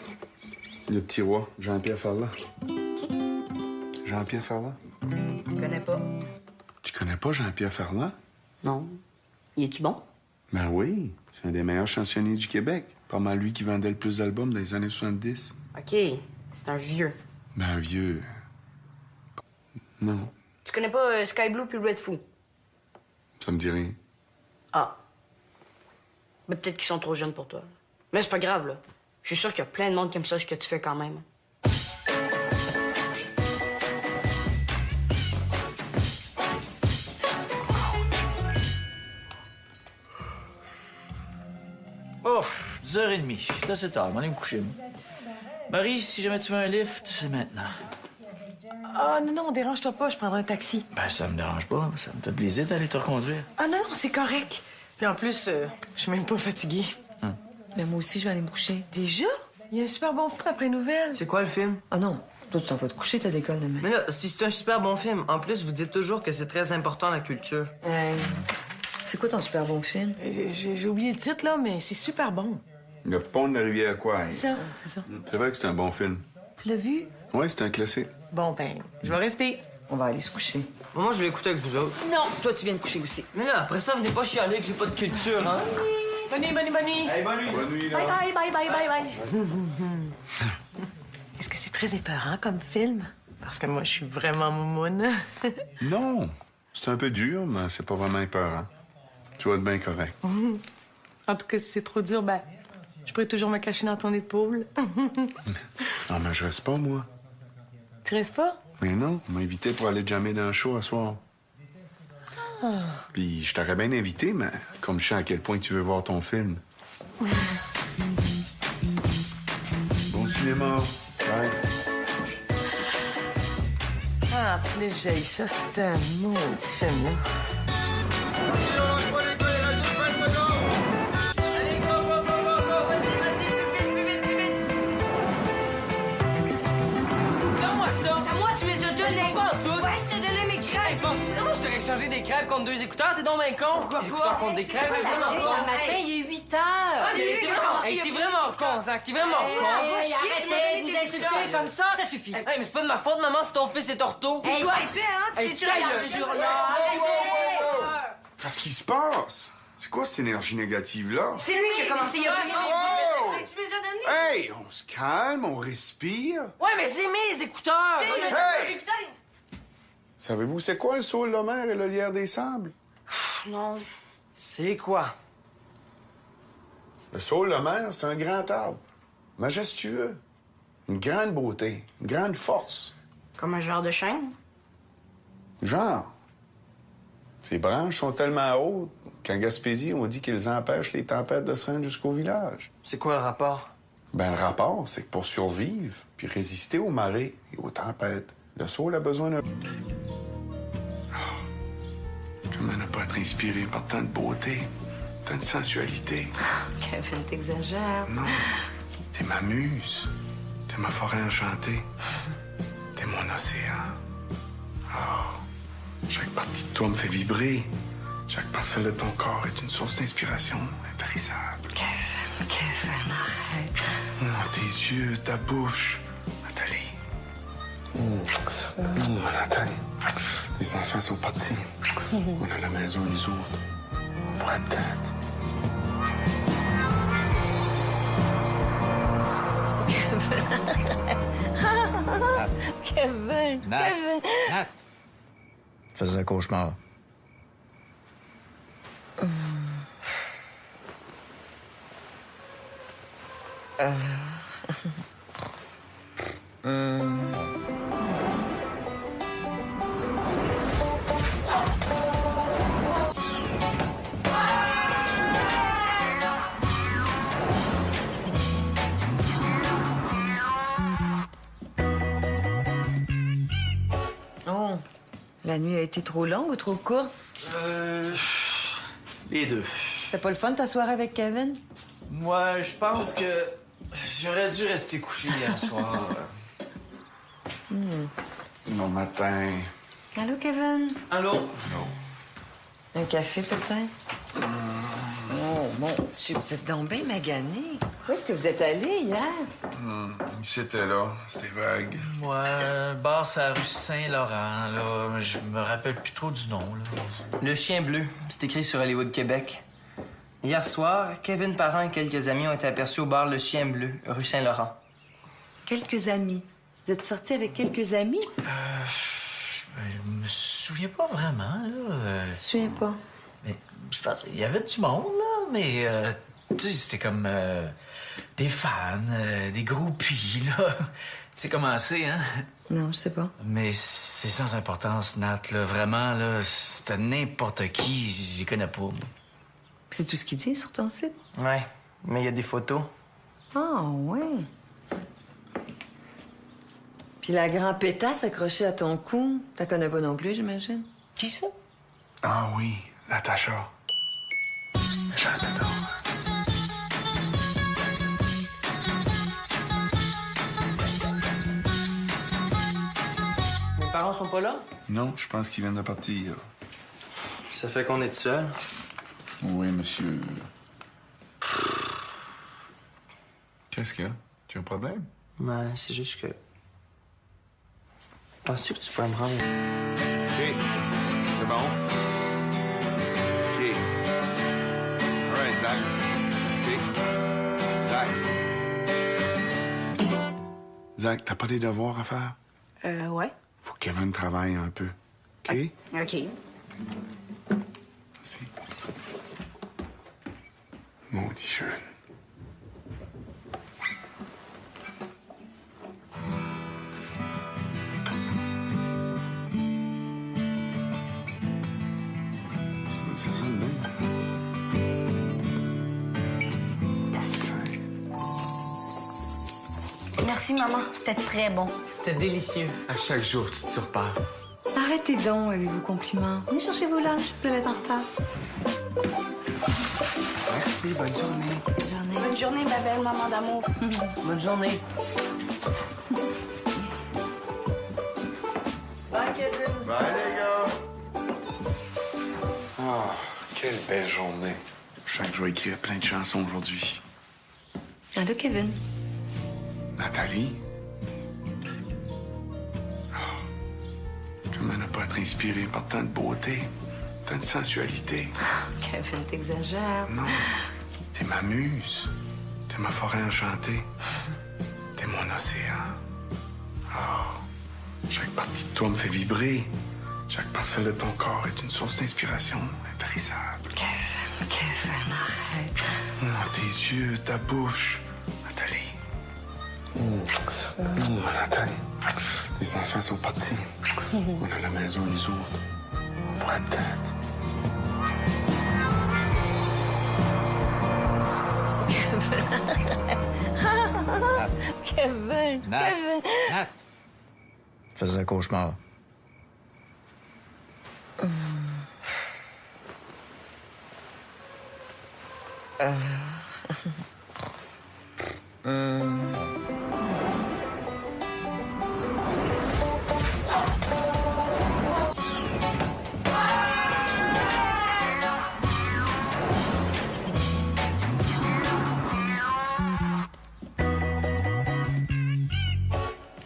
Le petit roi, Jean-Pierre Ferland. Qui? Jean-Pierre Ferland? Je connais pas. Tu connais pas Jean-Pierre Ferland? Non. Il est-tu bon? Ben oui, c'est un des meilleurs chansonniers du Québec. Pas mal lui qui vendait le plus d'albums dans les années 70. OK. C'est un vieux. Ben vieux. Non, Tu connais pas Sky Blue puis Red Foo? ça me dit rien. Ah. Mais peut-être qu'ils sont trop jeunes pour toi. Mais c'est pas grave, là. Je suis sûr qu'il y a plein de monde qui aime ça, ce que tu fais quand même. Oh, 10h30. Là, c'est tard. Je vais aller me coucher, moi. Marie, si jamais tu veux un lift, c'est maintenant. Ah, non, dérange-toi pas, je prendrai un taxi. Ben, ça me dérange pas. Ça me fait plaisir d'aller te reconduire. Ah, non, c'est correct. Puis en plus, je suis même pas fatiguée. Mais moi aussi, je vais aller me coucher. Déjà? Il y a un super bon film après nouvelle. C'est quoi le film? Ah non, toi, tu t'en vas te coucher, t'as d'école demain. Mais là, si c'est un super bon film, en plus, vous dites toujours que c'est très important, la culture. C'est quoi ton super bon film? J'ai oublié le titre, là, mais c'est super bon. Le pont de la rivière quoi? C'est ça. C'est vrai que c'est un bon film. Tu l'as vu? Ouais, c'est un classique. Bon, ben, je vais rester. On va aller se coucher. Moi, je vais écouter avec vous autres. Non, toi, tu viens de coucher aussi. Mais là, après ça, venez pas chialer que j'ai pas de culture, hein? Bonne nuit. Hey, bonne nuit. Bonne nuit, là. Bye. Est-ce que c'est très épeurant comme film? Parce que moi, je suis vraiment moumoune. Non, c'est un peu dur, mais c'est pas vraiment épeurant. Tu vas être bien correct. En tout cas, si c'est trop dur, ben, je pourrais toujours me cacher dans ton épaule. Non, mais je reste pas, moi. Tu restes pas? Mais non, on m'a invité pour aller jammer dans le show à soir. Puis je t'aurais bien invité, mais comme je sais à quel point tu veux voir ton film. Bon cinéma. Bye. Ah, plus j'ai ça, c'est un maudit film-là. Donne-moi ça! À moi, tu me les as donnés! Pas en tout! Ouais, je t'ai donné mes crêpes! Hey, penses-tu vraiment que je t'aurais échangé des crêpes contre 2 écouteurs? T'es donc bien con! Des écouteurs contre des crêpes? pas la Vraiment crise, pas! un matin, il est 8 heures! T'es vraiment con, Zach! T'es vraiment con! Arrêtez de vous insulter comme ça, ça suffit! Hey, mais c'est pas de ma faute, maman, si ton fils est ortho! Et toi, épais, hein? Tu Hey, t'es-tu ta regardé gueule. sur le... Qu'est-ce qui se passe? C'est quoi cette énergie négative-là? C'est lui qui a commencé, il a pris Wow! mes... Tu me les as donnés! Hey, on se calme, on respire. Ouais, mais c'est mes écouteurs! Hey! Savez-vous c'est quoi le saule de mer et le lierre des sables? Non. C'est quoi? Le saule de mer, c'est un grand arbre, majestueux, une grande beauté, une grande force. Comme un genre de chêne? Genre, ses branches sont tellement hautes qu'en Gaspésie, on dit qu'ils empêchent les tempêtes de se rendre jusqu'au village. C'est quoi le rapport? Ben, le rapport, c'est que pour survivre puis résister aux marées et aux tempêtes, le saule a besoin d'un... Oh, comment ne pas être inspiré par tant de beauté, tant de sensualité? Kevin, t'exagères. Non, t'es ma muse, t'es ma forêt enchantée, t'es mon océan. Oh, chaque partie de toi me fait vibrer. Chaque parcelle de ton corps est une source d'inspiration impérissable. Kevin, arrête. Oh, tes yeux, ta bouche, Nathalie. Nathalie. Les enfants sont partis. On a la maison, ils ouvrent. Pour la tête. Kevin, Nat. Kevin. Nat! Tu faisais un cauchemar. Oh, la nuit a été trop longue ou trop courte? Les deux. C'était pas le fun ta soirée avec Kevin? Moi, je pense que j'aurais dû rester couché hier soir. Bon matin. Allô, Kevin? Allô? Un café, peut-être? Oh, mon Dieu, vous êtes donc bien magané. Où est-ce que vous êtes allé hier? C'était là, c'était vague. Moi, bar à la rue Saint-Laurent, là. Je me rappelle plus trop du nom, là. Le chien bleu, c'est écrit sur Hollywood, Québec. Hier soir, Kevin Parent et quelques amis ont été aperçus au bar Le Chien Bleu, rue Saint-Laurent. Quelques amis. Vous êtes sortis avec quelques amis? Je me souviens pas vraiment, là. Tu te souviens pas? Mais je pense qu'il y avait du monde, là, mais tu sais, c'était comme des fans, des groupies, là. Tu sais comment c'est, hein? Non, je sais pas. Mais c'est sans importance, Nat, là. Vraiment, là, c'était n'importe qui, j'y connais pas, moi. C'est tout ce qu'il dit sur ton site? Ouais, mais il y a des photos. Ah, ouais. Puis la grande pétasse accrochée à ton cou, t'as connais pas non plus, j'imagine? Qui ça? Ah oui, Natacha. J'adore. Mes parents sont pas là? Non, je pense qu'ils viennent de partir. Ça fait qu'on est seul. Oui, monsieur. Qu'est-ce qu'il y a? Tu as un problème? Ouais, c'est juste que... Penses-tu que tu pourrais me rendre... OK. C'est bon? OK. All right, Zach. OK. Zach. Zach, t'as pas des devoirs à faire? Ouais. Faut que Kevin travaille un peu. OK? OK. Merci. Maudit jeune. Ça sonne bien. Parfait. Merci, maman. C'était très bon. C'était délicieux. À chaque jour, tu te surpasses. Arrêtez donc avec vos compliments. Venez chercher vos lunchs, vous allez être en retard. Merci, bonne journée. Bonne journée. Bonne journée, ma belle maman d'amour. Bonne journée. Bye, Kevin. Bye, les gars. Ah, quelle belle journée. Je sens que je vais écrire plein de chansons aujourd'hui. Allô, Kevin? Nathalie? Ah, comment ne pas être inspirée par tant de beauté, tant de sensualité? Kevin, t'exagères. Non, t'es ma muse. T'es ma forêt enchantée. T'es mon océan. Ah, chaque partie de toi me fait vibrer. Chaque parcelle de ton corps est une source d'inspiration intarissable. Kevin, arrête. Oh, tes yeux, ta bouche. Nathalie. Nathalie. Les enfants sont partis. On a la maison, ils ouvrent. On pourrait peut-être. Kevin. Nat. Kevin. Nat. Je faisais un cauchemar.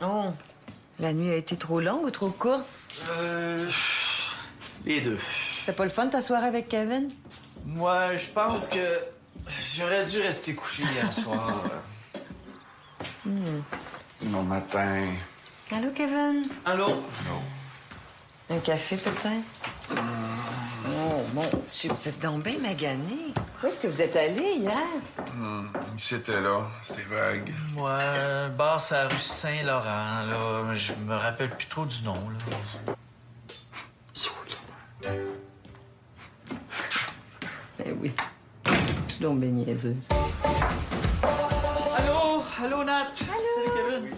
Oh, la nuit a été trop longue ou trop courte? Les deux. C'était pas le fun ta soirée avec Kevin? Moi, je pense que j'aurais dû rester couché hier soir. Bon matin. Allô, Kevin? Allô? Un café, peut-être? Oh, mon Dieu, vous êtes donc bien magané. Où est-ce que vous êtes allé hier? C'était là. C'était vague. Moi, bar à la rue Saint-Laurent, là. Je me rappelle plus trop du nom, là. Ben oui. Je suis donc bien niaiseuse. Allô? Allô, Nat? Allô? Salut, Kevin.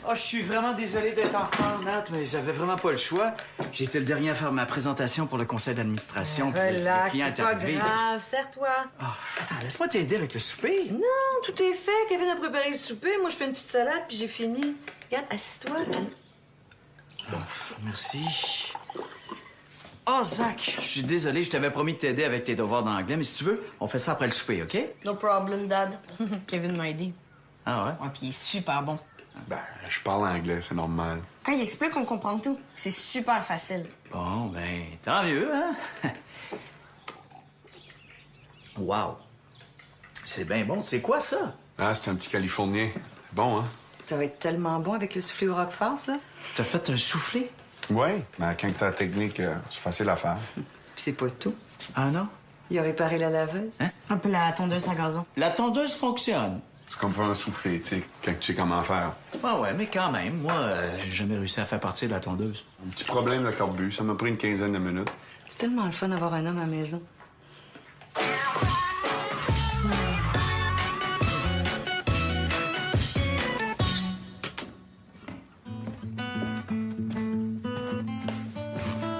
Oh, je suis vraiment désolé d'être en retard, Nat, mais j'avais vraiment pas le choix. J'ai été le dernier à faire ma présentation pour le conseil d'administration. puis le Relax, client c'est est pas arrivé. grave. Serre-toi. Ah, attends, laisse-moi t'aider avec le souper. Non, tout est fait. Kevin a préparé le souper. Moi, je fais une petite salade, puis j'ai fini. Regarde, assis-toi, puis... Merci. Oh, Zach, je suis désolé, je t'avais promis de t'aider avec tes devoirs d'anglais, mais si tu veux, on fait ça après le souper, OK? No problem, Dad. Kevin m'a aidé. Ah ouais? Ouais, puis il est super bon. Ben, je parle anglais, c'est normal. Quand il explique, on comprend tout. C'est super facile. Bon, ben, tant mieux, hein? Wow! C'est bien bon. C'est quoi, ça? Ah, c'est un petit Californien. C'est bon, hein? Ça va être tellement bon avec le soufflé au roquefort, ça. T'as fait un soufflé? Ouais. Mais quand t'as la technique, c'est facile à faire. Puis c'est pas tout. Ah non? Il a réparé la laveuse. Hein? Un peu la tondeuse à gazon. La tondeuse fonctionne. C'est comme faire un soufflé, tu sais, quand tu sais comment faire. Ah ouais, mais quand même, moi, j'ai jamais réussi à faire partir de la tondeuse. Un petit problème de carbu, ça m'a pris une quinzaine de minutes. C'est tellement le fun d'avoir un homme à la maison.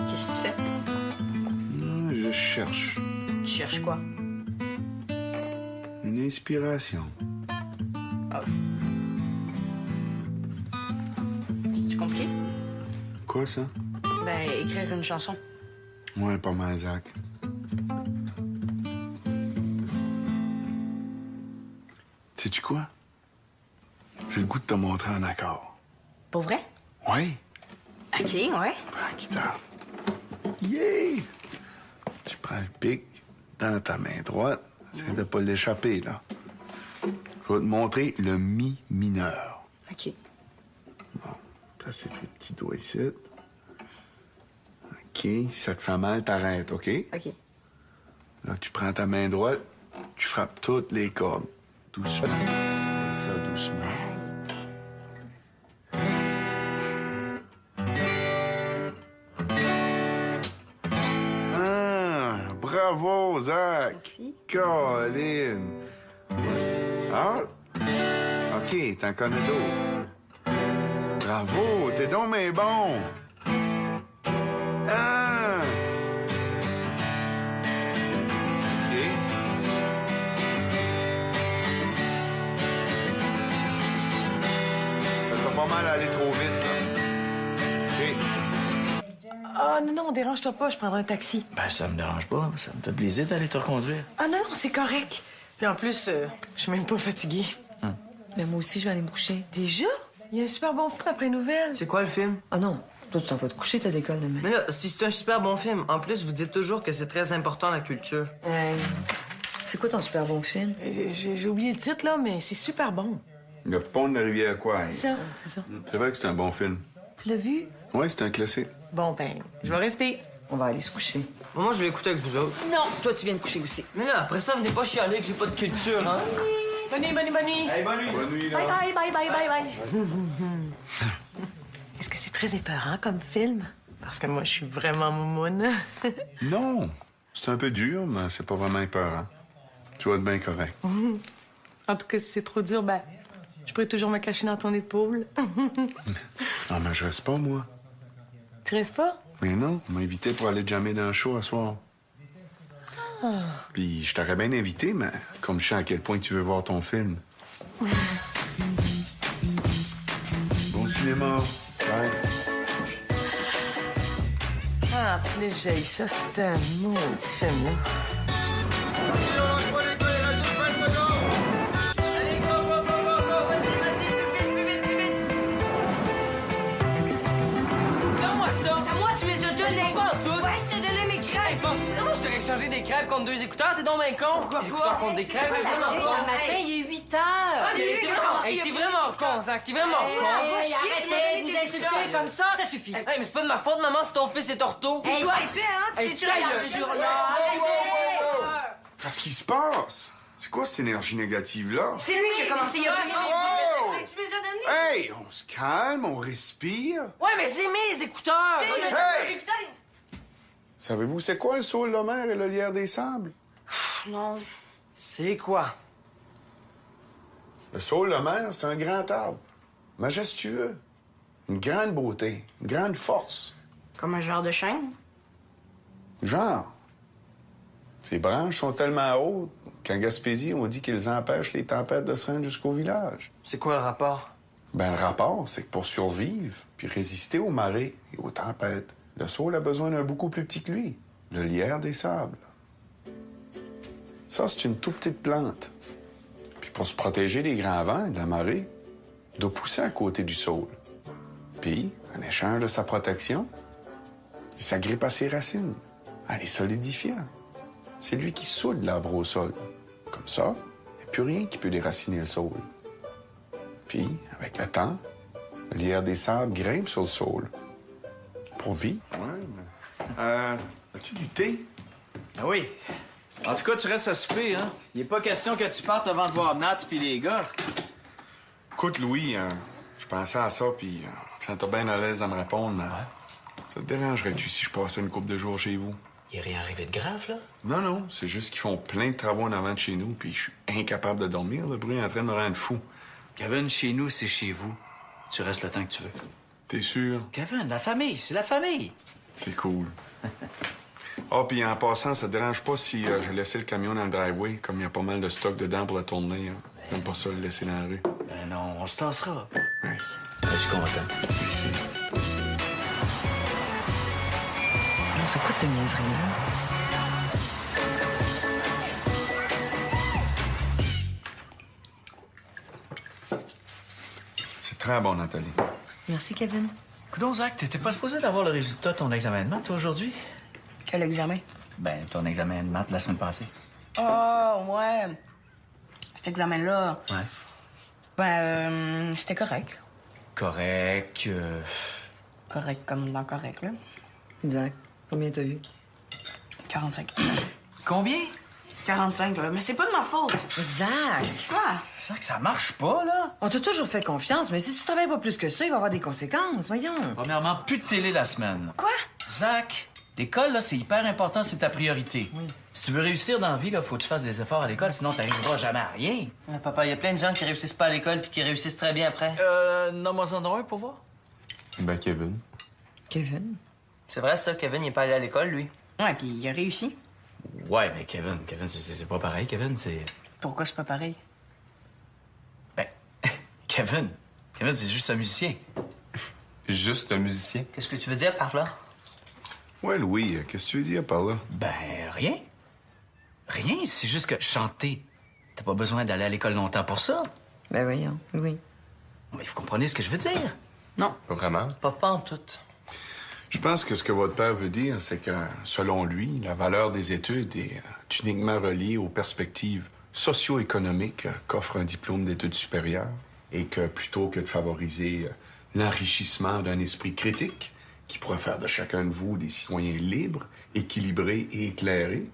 Qu'est-ce que tu fais? Je cherche Tu cherches quoi? une inspiration. C'est compliqué? Quoi, ça? Ben, écrire une chanson. Ouais, pas mal, Zach. Sais-tu quoi? J'ai le goût de te montrer un accord. Pour vrai? Oui. OK, ouais. Prends la guitare. Yeah! Tu prends le pic dans ta main droite. Essaye de pas l'échapper, là. Je vais te montrer le mi mineur. OK. Bon, placez tes petits doigts ici. OK, si ça te fait mal, t'arrêtes, OK? OK. Là, tu prends ta main droite, tu frappes toutes les cordes. Doucement. C'est ça, doucement. Ah, bravo, Zach! Merci. Colin! Ah! OK, t'en connais d'autres. Bravo, t'es donc mais bon! Ah! OK. Ça fait pas mal à aller trop vite, là. OK. Ah, non, dérange-toi pas, je prendrai un taxi. Ben, ça me dérange pas. Ça me fait plaisir d'aller te reconduire. Ah, non, c'est correct. Puis en plus, je suis même pas fatiguée. Mais moi aussi, je vais aller me coucher. Déjà? Il y a un super bon film après nouvelle. C'est quoi le film? Ah non, toi, tu t'en vas te coucher, t'as d'école demain. Mais là, si c'est un super bon film, en plus, vous dites toujours que c'est très important, la culture. C'est quoi ton super bon film? J'ai oublié le titre, là, mais c'est super bon. Le pont de la rivière Kwai. C'est ça, c'est ça. C'est vrai que c'est un bon film. Tu l'as vu? Oui, c'est un classique. Bon, ben, je vais rester. On va aller se coucher. Moi, je vais écouter avec vous autres. Non, toi, tu viens de coucher aussi. Mais là, après ça, venez pas chialer que j'ai pas de culture, hein? Bonne nuit, bonne nuit, bonne nuit. Hey, bonne nuit. Bonne nuit, là. Bye, bye, bye, bye, bye, bye. Est-ce que c'est très épeurant comme film? Parce que moi, je suis vraiment moumoune. Non, c'est un peu dur, mais c'est pas vraiment épeurant. Tu vas être bien correct. En tout cas, si c'est trop dur, ben, je pourrais toujours me cacher dans ton épaule. Non, mais je reste pas, moi. Tu restes pas? Mais non, on m'a invité pour aller jammer dans le show à soir. Puis je t'aurais bien invité, mais comme je sais à quel point tu veux voir ton film. Bon cinéma. Bye. Ah, plus j'ai ça, c'est un maudit film, là. Donne-moi ça! À moi, tu les as donnés! Pas en tout! Ouais, je t'ai donné mes crêpes! Hey, penses-tu vraiment que je t'aurais échangé des crêpes contre 2 écouteurs? T'es donc bien con! Pourquoi des écouteurs contre des crêpes? Vraiment pas! matin, il est 8 heures. T'es vraiment con, Zach! T'es vraiment con! Arrêtez de vous insulter comme ça, ça suffit! Hey, mais c'est pas de ma faute, maman, si ton fils est ortho! Et toi, épais, hein? Tu fais-tu regarder le journal? Qu'est-ce qui se passe? C'est quoi cette énergie négative-là? C'est lui qui a commencé, il a pris Oh! mes Tu me les as donnés? Hey, on se calme, on respire. Ouais, mais c'est mes écouteurs! Hey! Savez-vous c'est quoi le saule de mer et le lierre des sables? Non. C'est quoi? Le saule de mer, c'est un grand arbre, majestueux, une grande beauté, une grande force. Comme un genre de chêne? Genre, ses branches sont tellement hautes qu'en Gaspésie, on dit qu'ils empêchent les tempêtes de se rendre jusqu'au village. C'est quoi le rapport? Ben, le rapport, c'est que pour survivre puis résister aux marées et aux tempêtes, le saule a besoin d'un beaucoup plus petit que lui, le lierre des sables. Ça, c'est une toute petite plante. Puis pour se protéger des grands vents et de la marée, il doit pousser à côté du saule. Puis, en échange de sa protection, il s'agrippe à ses racines, en les solidifiant. C'est lui qui soude l'arbre au sol. Comme ça, il n'y a plus rien qui peut déraciner le saule. Puis, avec le temps, le lierre des sables grimpe sur le saule. Pour vivre. Ouais, mais... as-tu du thé? Ah oui. En tout cas, tu restes à souper, hein? Il n'est pas question que tu partes avant de voir Nat puis les gars. Écoute, Louis, je pensais à ça, puis je sentais bien à l'aise à me répondre, mais... Ça te dérangerait-tu si je passais une couple de jours chez vous? Il est rien arrivé de grave, là? Non, non, c'est juste qu'ils font plein de travaux en avant de chez nous, puis je suis incapable de dormir. Le bruit est en train de me rendre fou. Kevin, chez nous, c'est chez vous. Tu restes le temps que tu veux. T'es sûr? Kevin, la famille, c'est la famille. T'es cool. Ah, puis en passant, ça te dérange pas si je laissais le camion dans le driveway, comme il y a pas mal de stock dedans pour la tournée. Hein? J'aime pas ça le laisser dans la rue. Ben non, on se tassera. Nice. Je suis content. Merci. Non, c'est quoi cette niaiserie-là? Très bon, Nathalie. Merci, Kevin. Coudon, Zach, t'étais pas supposé d'avoir le résultat de ton examen de maths, toi, aujourd'hui? Quel examen? Ben, ton examen de maths de la semaine passée. Oh, ouais. Cet examen-là. Ouais. Ben, c'était correct. Correct. Correct comme dans correct, là. Zach, combien t'as eu? 45. Combien? 45, là. Mais c'est pas de ma faute. Zach! Quoi? Zach, ça marche pas, là. On t'a toujours fait confiance, mais si tu travailles pas plus que ça, il va y avoir des conséquences. Voyons. Premièrement, plus de télé la semaine. Quoi? Zach, l'école, là, c'est hyper important, c'est ta priorité. Oui. Si tu veux réussir dans la vie, là, faut que tu fasses des efforts à l'école, sinon t'arriveras jamais à rien. Ouais, papa, il y a plein de gens qui réussissent pas à l'école puis qui réussissent très bien après. Nomme-moi en un pour voir. Ben, Kevin. Kevin? C'est vrai, ça, Kevin, il est pas allé à l'école, lui. Ouais, puis il a réussi. Ouais, mais Kevin, c'est pas pareil, Kevin, c'est... Pourquoi c'est pas pareil? Ben, Kevin, c'est juste un musicien. Juste un musicien. Qu'est-ce que tu veux dire par là? Ouais, Louis, qu'est-ce que tu veux dire par là? Ben, rien. Rien, c'est juste que chanter, t'as pas besoin d'aller à l'école longtemps pour ça. Ben voyons, oui. Mais vous comprenez ce que je veux dire? Non. Pas vraiment. Pas en tout. Je pense que ce que votre père veut dire, c'est que, selon lui, la valeur des études est uniquement reliée aux perspectives socio-économiques qu'offre un diplôme d'études supérieures et que, plutôt que de favoriser l'enrichissement d'un esprit critique qui pourrait faire de chacun de vous des citoyens libres, équilibrés et éclairés,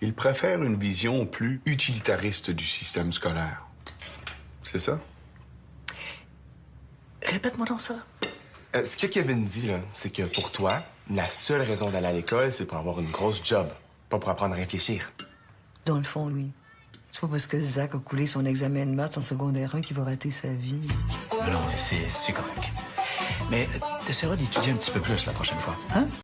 il préfère une vision plus utilitariste du système scolaire. C'est ça? Répète-moi donc ça. Ce que Kevin dit, là, c'est que pour toi, la seule raison d'aller à l'école, c'est pour avoir une grosse job, pas pour apprendre à réfléchir. Dans le fond, lui, c'est pas parce que Zach a coulé son examen de maths en secondaire 1 qu'il va rater sa vie. Non, mais c'est correct. Mais t'essaieras d'étudier un petit peu plus la prochaine fois, hein?